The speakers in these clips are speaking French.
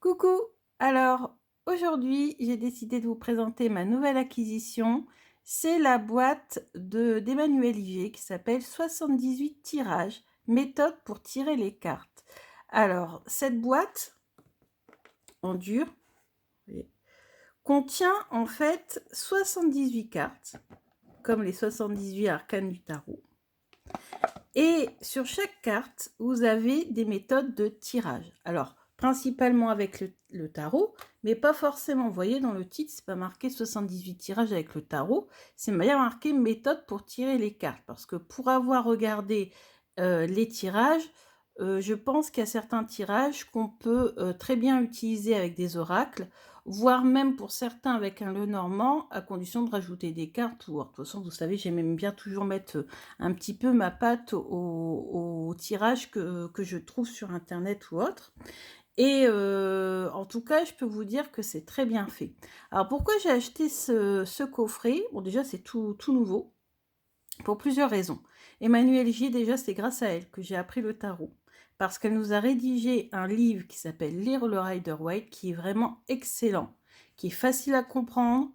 Coucou! Alors, aujourd'hui, j'ai décidé de vous présenter ma nouvelle acquisition. C'est la boîte d'Emmanuel Iger qui s'appelle 78 tirages, méthode pour tirer les cartes. Alors, cette boîte en dur vous voyez, contient en fait 78 cartes, comme les 78 arcanes du tarot. Et sur chaque carte, vous avez des méthodes de tirage. Alors, principalement avec le tarot, mais pas forcément. Vous voyez, dans le titre, c'est pas marqué 78 tirages avec le tarot, c'est bien marqué méthode pour tirer les cartes. Parce que pour avoir regardé les tirages, je pense qu'il y a certains tirages qu'on peut très bien utiliser avec des oracles, voire même pour certains avec un Lenormand, à condition de rajouter des cartes. Ou, de toute façon, vous savez, j'aime bien toujours mettre un petit peu ma patte au tirage que je trouve sur internet ou autre. Et en tout cas, je peux vous dire que c'est très bien fait. Alors pourquoi j'ai acheté ce coffret? Bon, déjà, c'est tout nouveau, pour plusieurs raisons. Emmanuelle G, déjà, c'est grâce à elle que j'ai appris le tarot. Parce qu'elle nous a rédigé un livre qui s'appelle Lire le Rider-Waite, qui est vraiment excellent, qui est facile à comprendre.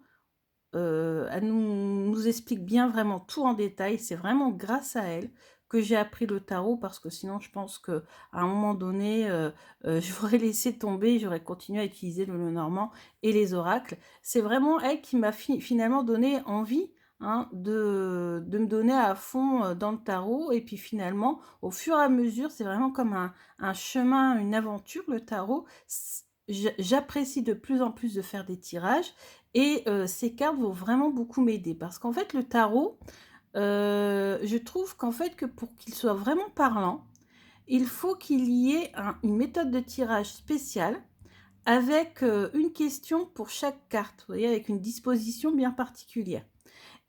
Elle nous explique bien vraiment tout en détail. C'est vraiment grâce à elle que j'ai appris le tarot, parce que sinon je pense qu'à un moment donné, j'aurais laissé tomber, j'aurais continué à utiliser le Lenormand et les oracles. C'est vraiment elle qui m'a finalement donné envie, hein, de me donner à fond dans le tarot. Et puis finalement, au fur et à mesure, c'est vraiment comme un chemin, une aventure, le tarot. J'apprécie de plus en plus de faire des tirages. Et ces cartes vont vraiment beaucoup m'aider, parce qu'en fait, le tarot, je trouve qu'en fait, que pour qu'il soit vraiment parlant, il faut qu'il y ait une méthode de tirage spéciale avec une question pour chaque carte, vous voyez, avec une disposition bien particulière.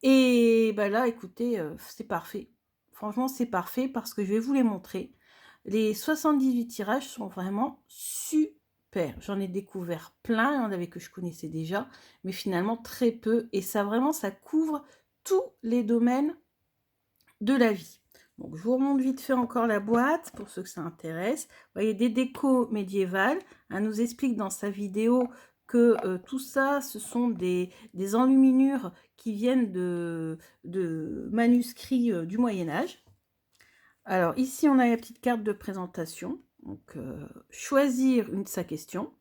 Et bah là, écoutez, c'est parfait. Franchement, c'est parfait, parce que je vais vous les montrer. Les 78 tirages sont vraiment super. J'en ai découvert plein, il y en avait que je connaissais déjà, mais finalement très peu. Et ça, vraiment, ça couvre tous les domaines de la vie. Donc, je vous remonte vite fait encore la boîte, pour ceux que ça intéresse. Vous voyez, des décos médiévales. Elle nous explique dans sa vidéo que tout ça, ce sont des enluminures qui viennent de manuscrits du Moyen-Âge. Alors, ici, on a la petite carte de présentation. Donc, choisir sa question,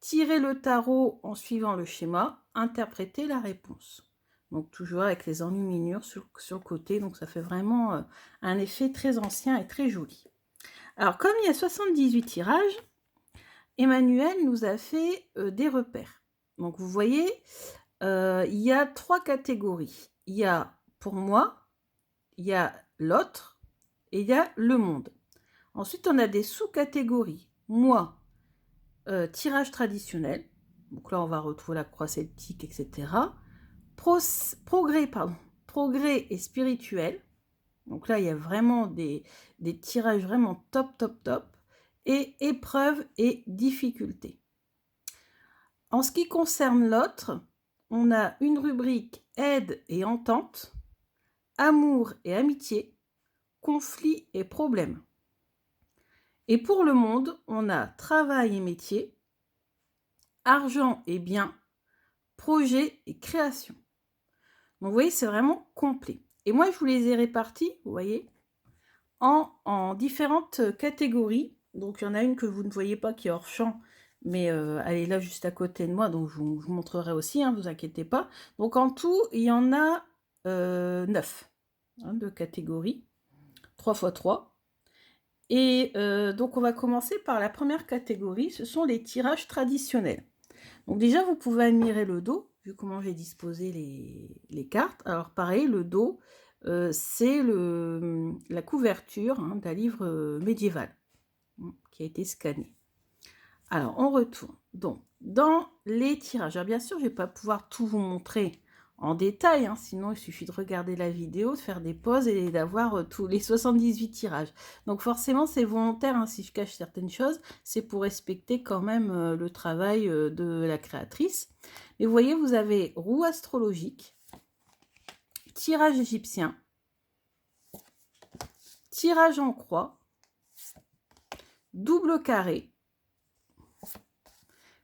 tirer le tarot en suivant le schéma, interpréter la réponse. Donc, toujours avec les enluminures sur le côté. Donc, ça fait vraiment un effet très ancien et très joli. Alors, comme il y a 78 tirages, Emmanuel nous a fait des repères. Donc, vous voyez, il y a 3 catégories. Il y a pour moi, il y a l'autre et il y a le monde. Ensuite, on a des sous-catégories. Moi, tirage traditionnel. Donc là, on va retrouver la croix celtique, etc. Progrès et spirituel. Donc là, il y a vraiment des tirages vraiment top, top, top. Et épreuves et difficultés. En ce qui concerne l'autre, on a une rubrique aide et entente, amour et amitié, conflit et problèmes. Et pour le monde, on a travail et métier, argent et biens, projet et création. Donc vous voyez, c'est vraiment complet. Et moi, je vous les ai répartis, vous voyez, en différentes catégories. Donc il y en a une que vous ne voyez pas qui est hors champ, mais elle est là juste à côté de moi, donc je vous montrerai aussi, ne vous inquiétez pas. Donc en tout, il y en a 9 de catégories, 3 x 3. Et donc on va commencer par la première catégorie, ce sont les tirages traditionnels. Donc déjà, vous pouvez admirer le dos, vu comment j'ai disposé les cartes. Alors pareil, le dos, c'est la couverture d'un livre médiéval qui a été scanné. Alors, on retourne. Donc, dans les tirages, alors bien sûr, je ne vais pas pouvoir tout vous montrer en détail, sinon il suffit de regarder la vidéo, de faire des pauses et d'avoir tous les 78 tirages. Donc forcément, c'est volontaire, si je cache certaines choses, c'est pour respecter quand même le travail de la créatrice. Mais vous voyez, vous avez roue astrologique, tirage égyptien, tirage en croix, double carré,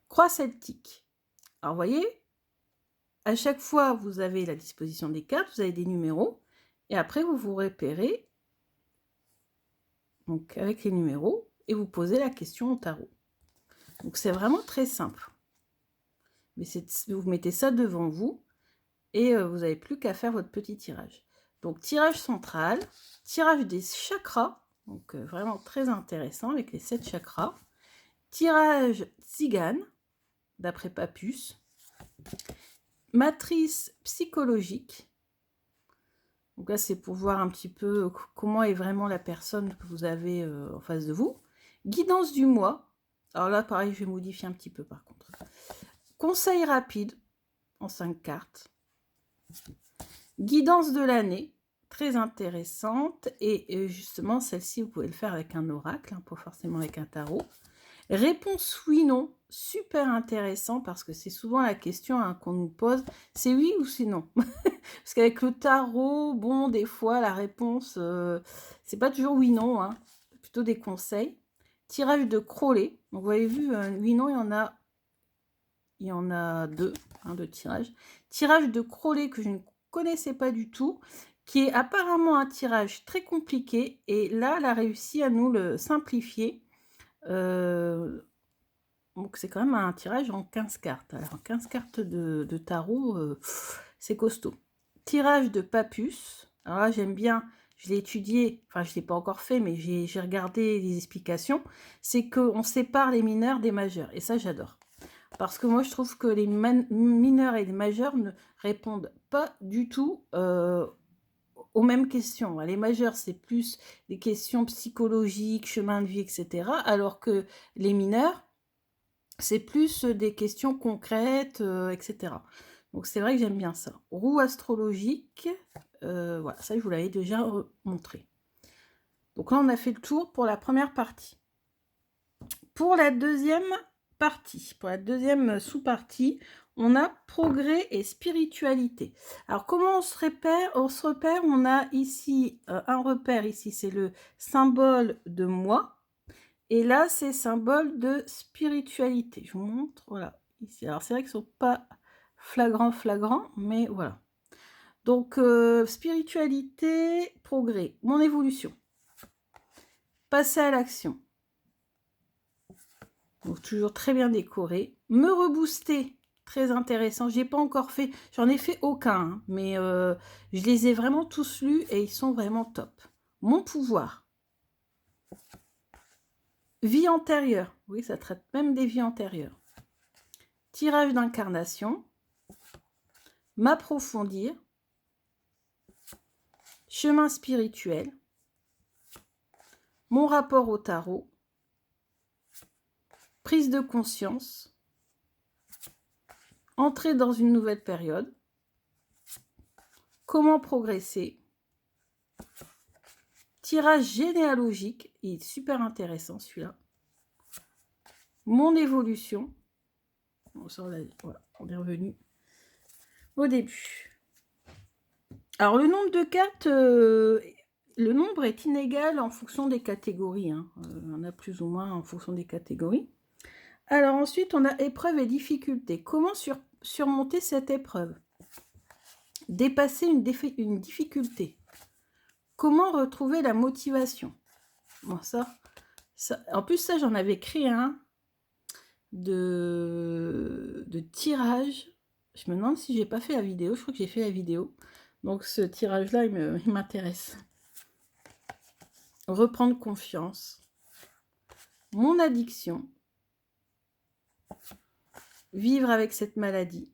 Croix celtique. Alors, vous voyez, à chaque fois, vous avez la disposition des cartes, vous avez des numéros, et après, vous vous repérez donc, avec les numéros, et vous posez la question au tarot. Donc, c'est vraiment très simple. Mais vous mettez ça devant vous, et vous n'avez plus qu'à faire votre petit tirage. Donc, tirage central, tirage des chakras, donc vraiment très intéressant avec les 7 chakras. Tirage tzigane, d'après Papus. Matrice psychologique. Donc là, c'est pour voir un petit peu comment est vraiment la personne que vous avez en face de vous. Guidance du mois. Alors là, pareil, je vais modifier un petit peu par contre. Conseil rapide en 5 cartes. Guidance de l'année, très intéressante. Et justement, celle-ci, vous pouvez le faire avec un oracle, hein, pas forcément avec un tarot. Réponse oui/non, super intéressant parce que c'est souvent la question hein, qu'on nous pose, c'est oui ou c'est non. Parce qu'avec le tarot, bon, des fois, la réponse, c'est pas toujours oui/non, hein, plutôt des conseils. Tirage de Crowley, donc vous avez vu, oui/non, il y en a 2, hein, de tirages. Tirage de Crowley que je ne connaissais pas du tout, qui est apparemment un tirage très compliqué, et là, elle a réussi à nous le simplifier. Donc c'est quand même un tirage en 15 cartes. Alors 15 cartes de tarot, c'est costaud. Tirage de Papus. Alors là j'aime bien, je l'ai étudié, enfin je ne l'ai pas encore fait, mais j'ai regardé les explications. C'est qu'on sépare les mineurs des majeurs. Et ça j'adore. Parce que moi je trouve que les mineurs et les majeurs ne répondent pas du tout aux mêmes questions. Les majeurs, c'est plus des questions psychologiques, chemin de vie, etc. Alors que les mineurs, c'est plus des questions concrètes, etc. Donc c'est vrai que j'aime bien ça. Roue astrologique, voilà, ça je vous l'avais déjà montré. Donc là, on a fait le tour pour la première partie. Pour la deuxième partie, pour la deuxième sous-partie, on a progrès et spiritualité. Alors, comment on se repère? On a ici un repère, ici, c'est le symbole de moi. Et là, c'est symbole de spiritualité. Je vous montre, voilà, ici. Alors, c'est vrai qu'ils ne sont pas flagrants, mais voilà. Donc, spiritualité, progrès, mon évolution. Passer à l'action. Donc, toujours très bien décoré. Me rebooster, très intéressant. Je n'ai pas encore fait, j'en ai fait aucun, hein, mais je les ai vraiment tous lus et ils sont vraiment top. Mon pouvoir. Vie antérieure. Oui, ça traite même des vies antérieures. Tirage d'incarnation. M'approfondir. Chemin spirituel. Mon rapport au tarot. Prise de conscience. Entrer dans une nouvelle période. Comment progresser. Tirage généalogique. Il est super intéressant celui-là. Mon évolution. Bon, ça, voilà, on est revenu au début. Alors, le nombre de cartes, le nombre est inégal en fonction des catégories. Hein. On a plus ou moins en fonction des catégories. Alors ensuite, on a épreuve et difficulté. Comment surmonter cette épreuve? Dépasser une difficulté. Comment retrouver la motivation? Bon, ça, en plus, ça, j'en avais créé un de tirage. Je me demande si j'ai pas fait la vidéo. Je crois que j'ai fait la vidéo. Donc, ce tirage-là, il m'intéresse. Reprendre confiance. Mon addiction. Vivre avec cette maladie.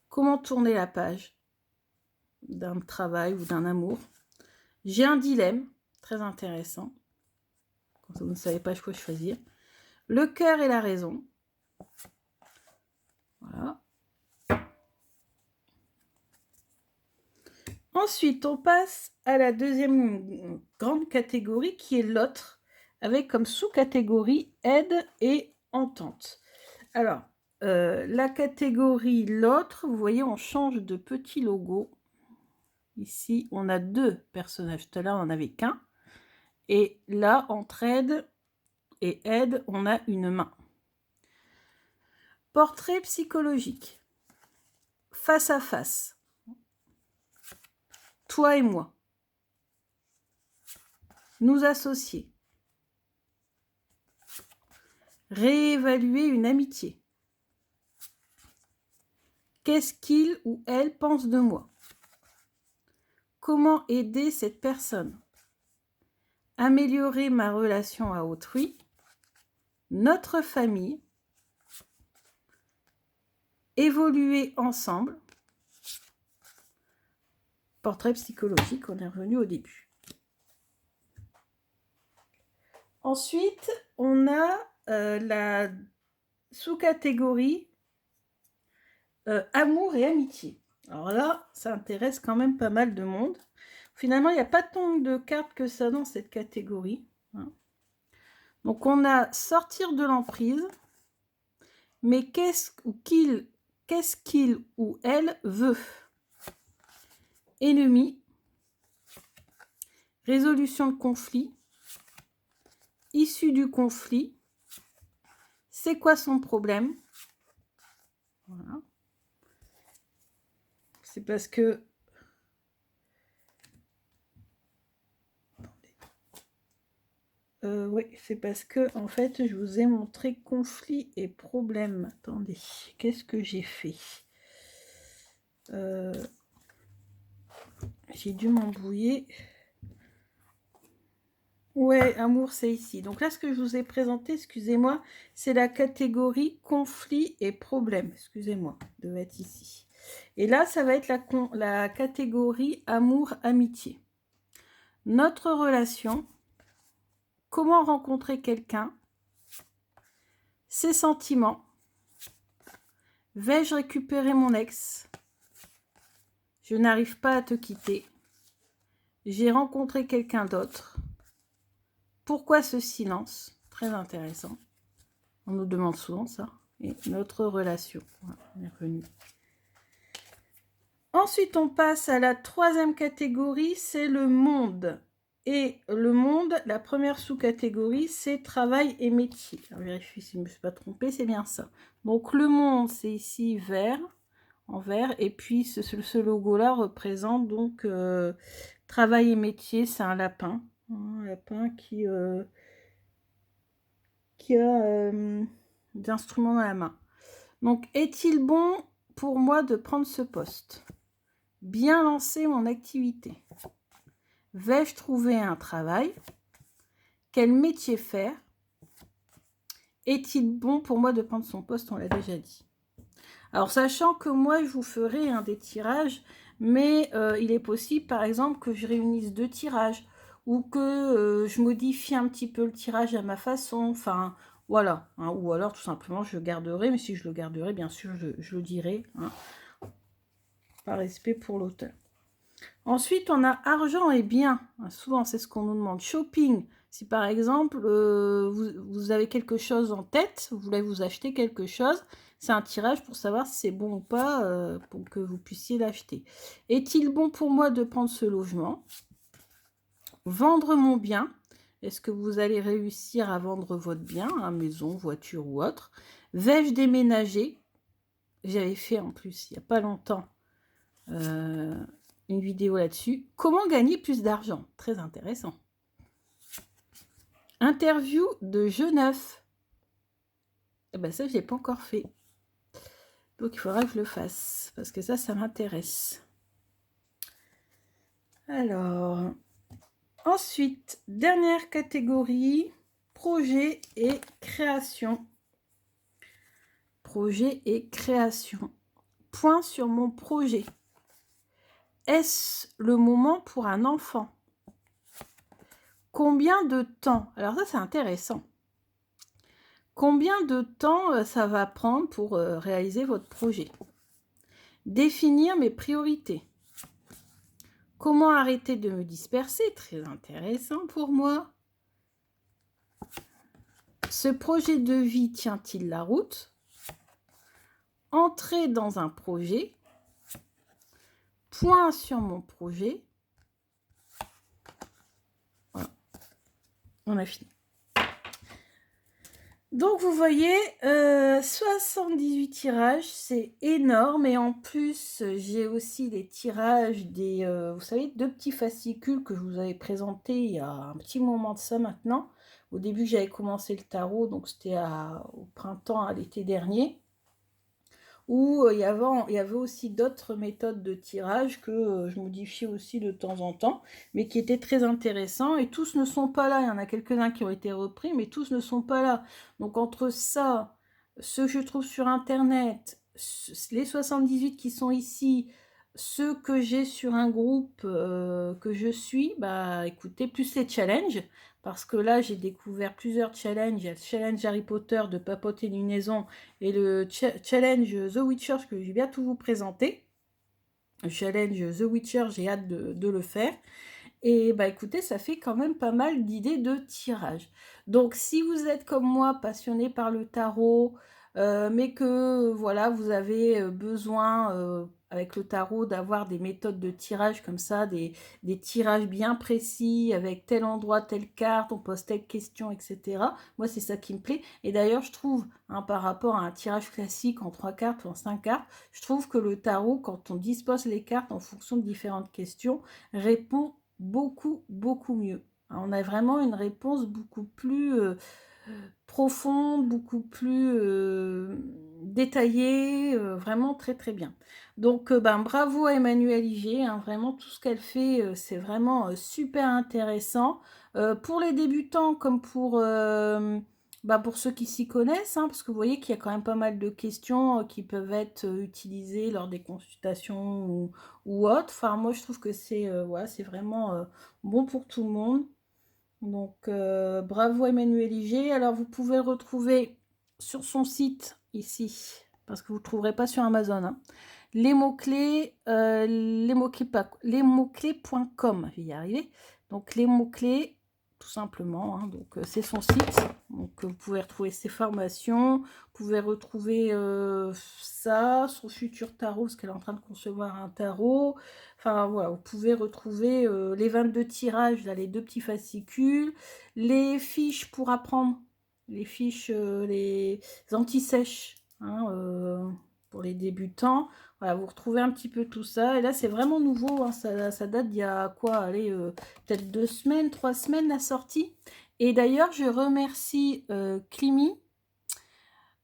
Comment tourner la page d'un travail ou d'un amour. J'ai un dilemme très intéressant. Quand vous ne savez pas quoi choisir. Le cœur et la raison. Voilà. Ensuite, on passe à la deuxième grande catégorie qui est l'autre, avec comme sous-catégorie aide et entente. Alors, la catégorie l'autre, vous voyez, on change de petit logo. Ici, on a 2 personnages. Tout à l'heure, on n'en avait qu'un. Et là, entraide, et aide, on a une main. Portrait psychologique. Face à face. Toi et moi. Nous associer. Réévaluer une amitié. Qu'est-ce qu'il ou elle pense de moi? Comment aider cette personne? Améliorer ma relation à autrui, notre famille, évoluer ensemble. Portrait psychologique, on est revenu au début. Ensuite, on a la sous-catégorie amour et amitié. Alors là, ça intéresse quand même pas mal de monde. Finalement, il n'y a pas tant de cartes que ça dans cette catégorie. Donc, on a sortir de l'emprise, mais qu'est-ce qu'il ou elle veut? Ennemi, résolution de conflit, issue du conflit, c'est quoi son problème? Voilà. C'est parce que oui, c'est parce que en fait, je vous ai montré conflit et problème. Attendez, qu'est-ce que j'ai fait? J'ai dû m'embrouiller. Ouais, amour, c'est ici. Donc là, ce que je vous ai présenté, excusez-moi, c'est la catégorie conflit et problème. Excusez-moi, devait être ici. Et là, ça va être la catégorie amour-amitié. Notre relation, comment rencontrer quelqu'un, ses sentiments, vais-je récupérer mon ex, je n'arrive pas à te quitter, j'ai rencontré quelqu'un d'autre, pourquoi ce silence? Très intéressant. On nous demande souvent ça. Et notre relation. Voilà, on est revenu. Ensuite, on passe à la troisième catégorie, c'est le monde. Et le monde, la première sous-catégorie, c'est travail et métier. Je vérifie si je ne me suis pas trompée, c'est bien ça. Donc le monde, c'est ici vert, en vert. Et puis ce logo-là représente donc travail et métier, c'est un lapin. Un lapin qui a des instruments dans la main. Donc, est-il bon pour moi de prendre ce poste? Bien lancer mon activité. Vais-je trouver un travail? Quel métier faire? Est-il bon pour moi de prendre son poste? On l'a déjà dit. Alors, sachant que moi, je vous ferai des tirages, mais il est possible, par exemple, que je réunisse 2 tirages ou que je modifie un petit peu le tirage à ma façon. Enfin, voilà. Hein, ou alors, tout simplement, je le garderai. Mais si je le garderai, bien sûr, je le dirai. Hein, par respect pour l'auteur. Ensuite, on a argent et biens. Souvent, c'est ce qu'on nous demande. Shopping. Si par exemple, vous avez quelque chose en tête, vous voulez vous acheter quelque chose, c'est un tirage pour savoir si c'est bon ou pas, pour que vous puissiez l'acheter. Est-il bon pour moi de prendre ce logement? Vendre mon bien. Est-ce que vous allez réussir à vendre votre bien, maison, voiture ou autre? Vais-je déménager? J'avais fait en plus, il n'y a pas longtemps, une vidéo là-dessus. Comment gagner plus d'argent? Très intéressant. Interview de jeu neuf. Eh ben ça, je ne l'ai pas encore fait. Donc, il faudra que je le fasse. Parce que ça m'intéresse. Alors, ensuite, dernière catégorie, projet et création. Projet et création. Point sur mon projet. Est-ce le moment pour un enfant? Combien de temps? Alors ça, c'est intéressant. Combien de temps ça va prendre pour réaliser votre projet? Définir mes priorités. Comment arrêter de me disperser? Très intéressant pour moi. Ce projet de vie tient-il la route? Entrer dans un projet. Point sur mon projet. Voilà. On a fini. Donc vous voyez, 78 tirages, c'est énorme et en plus, j'ai aussi les tirages des, vous savez, 2 petits fascicules que je vous avais présentés il y a un petit moment de ça maintenant. Au début, j'avais commencé le tarot, donc c'était au printemps, à l'été dernier. Où il y avait aussi d'autres méthodes de tirage que je modifiais aussi de temps en temps, mais qui étaient très intéressants. Et tous ne sont pas là. Il y en a quelques-uns qui ont été repris, mais tous ne sont pas là. Donc entre ça, ceux que je trouve sur Internet, les 78 qui sont ici, ceux que j'ai sur un groupe que je suis, bah écoutez, plus les challenges, parce que là j'ai découvert plusieurs challenges. Il y a le challenge Harry Potter de papoter lunaison et le challenge The Witcher que je vais bientôt vous présenter. Le challenge The Witcher, j'ai hâte de le faire. Et bah écoutez, ça fait quand même pas mal d'idées de tirage. Donc si vous êtes comme moi passionné par le tarot, mais que voilà, vous avez besoin avec le tarot d'avoir des méthodes de tirage comme ça, des tirages bien précis, avec tel endroit, telle carte, on pose telle question, etc. Moi, c'est ça qui me plaît. Et d'ailleurs, je trouve, hein, par rapport à un tirage classique en 3 cartes ou en 5 cartes, je trouve que le tarot, quand on dispose les cartes en fonction de différentes questions, répond beaucoup, beaucoup mieux. On a vraiment une réponse beaucoup plus profonde, beaucoup plus détaillée, vraiment très très bien. Donc ben, bravo à Emmanuelle Iger, hein, vraiment tout ce qu'elle fait, c'est vraiment super intéressant. Pour les débutants comme bah, pour ceux qui s'y connaissent, hein, parce que vous voyez qu'il y a quand même pas mal de questions qui peuvent être utilisées lors des consultations ou autres. Enfin, moi je trouve que c'est voilà, c'est vraiment bon pour tout le monde. Donc, bravo Emmanuel Iger. Alors, vous pouvez le retrouver sur son site ici, parce que vous ne le trouverez pas sur Amazon, hein. Les mots-clés, les mots-clés.com, je vais y arriver. Donc, les mots-clés, tout simplement, hein. Donc, c'est son site. Donc, vous pouvez retrouver ses formations. Vous pouvez retrouver ça, son futur tarot, parce qu'elle est en train de concevoir un tarot. Enfin, voilà, vous pouvez retrouver les 22 tirages, là, les 2 petits fascicules, les fiches pour apprendre, les fiches, les anti-sèches, hein, pour les débutants. Voilà, vous retrouvez un petit peu tout ça. Et là, c'est vraiment nouveau, hein, ça date d'il y a quoi, allez, peut-être 2 semaines, 3 semaines la sortie. Et d'ailleurs, je remercie Climi,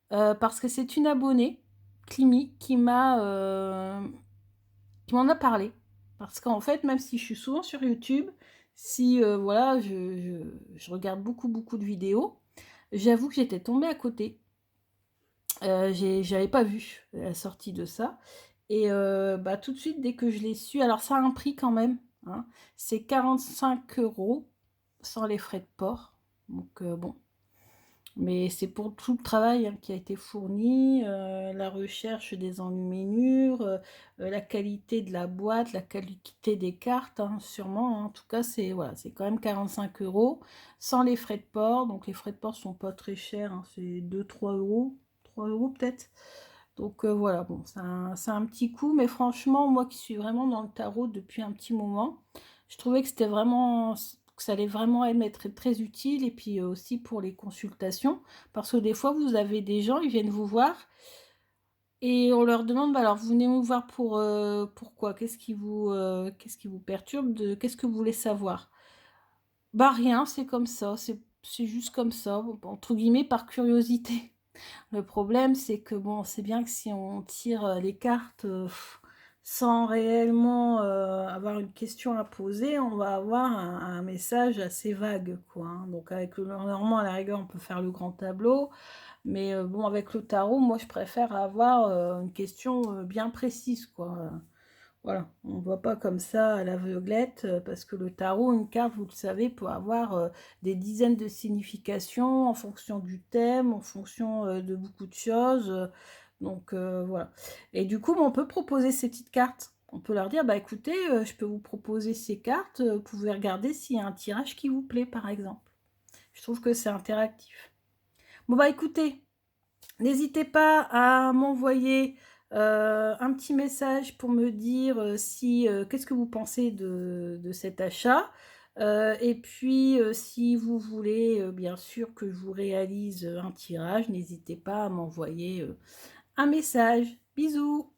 parce que c'est une abonnée, Climi, qui m'en a parlé. Parce qu'en fait, même si je suis souvent sur YouTube, si voilà, je regarde beaucoup, beaucoup de vidéos, j'avoue que j'étais tombée à côté. J'avais pas vu la sortie de ça. Et bah, tout de suite, dès que je l'ai su, alors ça a un prix quand même, hein, c'est 45 € sans les frais de port. Donc bon, mais c'est pour tout le travail hein, qui a été fourni, la recherche des enluminures, la qualité de la boîte, la qualité des cartes, hein, sûrement, hein. En tout cas, c'est voilà, c'est quand même 45 € sans les frais de port. Donc les frais de port sont pas très chers, hein, c'est 2-3 €, 3 € peut-être. Donc voilà, bon, c'est un petit coup, mais franchement, moi qui suis vraiment dans le tarot depuis un petit moment, je trouvais que c'était vraiment, que ça allait vraiment être très, très utile, et puis aussi pour les consultations, parce que des fois, vous avez des gens, ils viennent vous voir, et on leur demande, bah, alors vous venez nous voir pourquoi? Qu'est-ce qui vous perturbe? Qu'est-ce que vous voulez savoir? Bah rien, c'est comme ça, c'est juste comme ça, entre guillemets, par curiosité. Le problème, c'est que bon, c'est bien que si on tire les cartes sans réellement avoir une question à poser, on va avoir un message assez vague, quoi, hein. Donc avec le Normand, à la rigueur, on peut faire le grand tableau, mais bon, avec le tarot, moi, je préfère avoir une question bien précise, quoi. Voilà, on ne voit pas comme ça à l'aveuglette, parce que le tarot, une carte, vous le savez, peut avoir des dizaines de significations en fonction du thème, en fonction de beaucoup de choses. Donc voilà. Et du coup, on peut proposer ces petites cartes. On peut leur dire, bah écoutez, je peux vous proposer ces cartes, vous pouvez regarder s'il y a un tirage qui vous plaît, par exemple. Je trouve que c'est interactif. Bon bah écoutez, n'hésitez pas à m'envoyer un petit message pour me dire si qu'est-ce que vous pensez de cet achat. Et puis, si vous voulez, bien sûr que je vous réalise, un tirage, n'hésitez pas à m'envoyer, un message. Bisous.